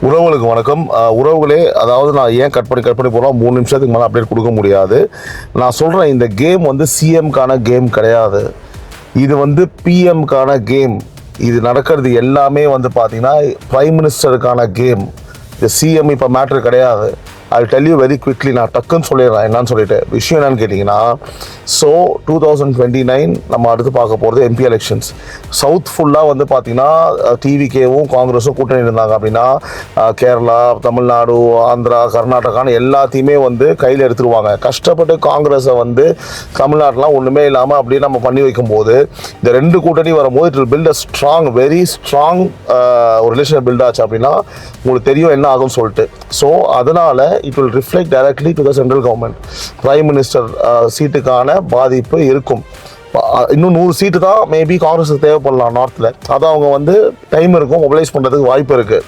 உறவுகளுக்கு வணக்கம். உறவுகளே, அதாவது நான் ஏன் கட் பண்ணி போகிறோம், 3 நிமிஷத்துக்கு மேலே அப்டேட் கொடுக்க முடியாது. நான் சொல்கிறேன், இந்த கேம் வந்து சிஎம்கான கேம் கிடையாது, இது வந்து பிஎம்கான கேம். இது நடக்கிறது எல்லாமே வந்து பார்த்தீங்கன்னா பிரைம் மினிஸ்டருக்கான கேம். இந்த சிஎம் இப்போ மேட்ரு கிடையாது. I'll tell you very quickly. நான் டக்குன்னு சொல்லிடுறேன் என்னன்னு சொல்லிட்டு. விஷயம் என்னன்னு கேட்டிங்கன்னா, ஸோ 2029 நம்ம அடுத்து பார்க்க போகிறது எம்பி எலெக்ஷன்ஸ். சவுத் ஃபுல்லாக வந்து பார்த்திங்கன்னா டிவிகேவும் காங்கிரஸும் கூட்டணி இருந்தாங்க அப்படின்னா, கேரளா, தமிழ்நாடு, ஆந்திரா, கர்நாடகான்னு எல்லாத்தையுமே வந்து கையில் எடுத்துருவாங்க. கஷ்டப்பட்டு காங்கிரஸை வந்து தமிழ்நாட்டிலாம் ஒன்றுமே இல்லாமல் அப்படியே நம்ம பண்ணி வைக்கும்போது, இந்த 2 கூட்டணி வரும்போது it will build a strong, very strong ஒரு ரிலேஷன் பில்ட் ஆச்சு அப்படின்னா உங்களுக்கு தெரியும் என்ன ஆகும்னு சொல்லிட்டு. ஸோ அதனால் it will reflect directly to the central government. Prime minister சீட்டுக்கான பாதிப்பு இருக்கும். இன்னும் 100 சீட்டு தான் மேபி காங்கிரஸுக்கு தேவைப்படலாம் நார்த்தில். அதை அவங்க வந்து டைம் இருக்கும், மொபிலைஸ் பண்ணுறதுக்கு வாய்ப்பு இருக்குது.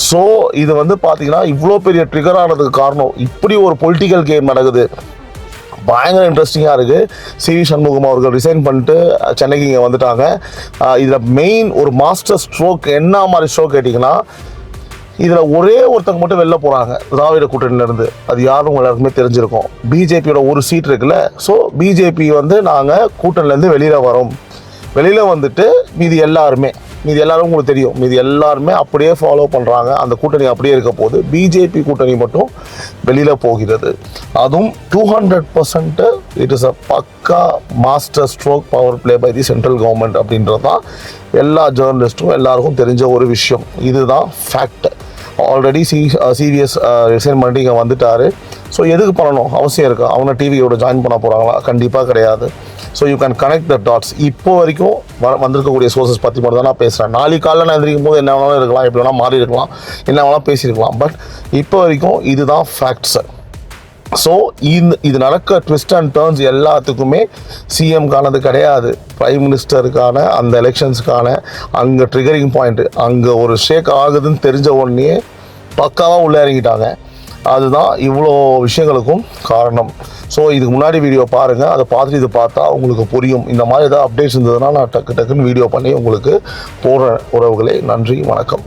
ஸோ இது வந்து பார்த்தீங்கன்னா இவ்வளோ பெரிய ட்ரிகர் ஆனதுக்கு காரணம் இப்படி ஒரு பொலிட்டிக்கல் கேம் நடக்குது. பயங்கர இன்ட்ரெஸ்டிங்காக இருக்குது. சிவி சண்முகம் அவர்கள் ரிசைன் பண்ணிட்டு சென்னைக்கு இங்கே வந்துட்டாங்க. இதில் மெயின் ஒரு மாஸ்டர் ஸ்ட்ரோக் என்ன மாதிரி ஸ்ட்ரோக் கேட்டிங்கன்னா, இதில் ஒரே ஒருத்தங்க மட்டும் வெளில போகிறாங்க திராவிட கூட்டணியிலேருந்து. அது யாரும் எல்லாருக்குமே தெரிஞ்சிருக்கும். பிஜேபியோட ஒரு சீட் இருக்குல்ல. ஸோ பிஜேபி வந்து நாங்கள் கூட்டணிலேருந்து வெளியில் வந்துட்டு மீதி எல்லாரும் உங்களுக்கு தெரியும், மீதி எல்லாருமே அப்படியே ஃபாலோ பண்ணுறாங்க. அந்த கூட்டணி அப்படியே இருக்க போது பிஜேபி கூட்டணி மட்டும் வெளியில் போகிறது. அதுவும் 200% இட் இஸ் அ பக்கா master stroke power play by the central government அப்படின்றது தான் எல்லா ஜேர்னலிஸ்ட்டும் எல்லாருக்கும் தெரிஞ்ச ஒரு விஷயம். இதுதான் ஃபேக்ட். ஆல்ரெடி சிவிஎஸ் ரிசைன் பண்ணிட்டு இங்கே வந்துட்டார். ஸோ எதுக்கு பண்ணணும் அவசியம் இருக்கா? அவங்க டிவியோட ஜாயின் பண்ண போகிறாங்களா? கண்டிப்பாக கிடையாது. So you can connect the dots. இப்போ வரைக்கும் வந்திருக்கக்கூடிய சோர்ஸஸ் பற்றி மட்டும் தான் நான் பேசுகிறேன். நாளைக்கு காலையில் நான் எந்திரிக்கும் போது என்ன வேணாலும் இருக்கலாம், எப்படி வேணால் மாறி இருக்கலாம், என்ன வேணாலும் பேசியிருக்கலாம். பட் இப்போ வரைக்கும் இதுதான் ஃபேக்ட்ஸ். ஸோ இது நடக்க ட்விஸ்ட் அண்ட் டர்ன்ஸ் எல்லாத்துக்குமே சிஎம்கானது கிடையாது. பிரைம் மினிஸ்டருக்கான அந்த எலெக்ஷன்ஸுக்கான அங்கே ட்ரிகரிங் பாயிண்ட்டு, அங்கே ஒரு ஷேக் ஆகுதுன்னு தெரிஞ்ச உடனே பக்காவாக உள்ளே இறங்கிட்டாங்க. அதுதான் இவ்வளோ விஷயங்களுக்கும் காரணம். ஸோ இதுக்கு முன்னாடி வீடியோ பாருங்கள், அதை பார்த்துட்டு இது பார்த்தா உங்களுக்கு புரியும். இந்த மாதிரி ஏதாவது அப்டேட்ஸ் இருந்ததுன்னா நான் டக்குன்னு வீடியோ பண்ணி உங்களுக்கு போடுறேன். உறவுகளே, நன்றி, வணக்கம்.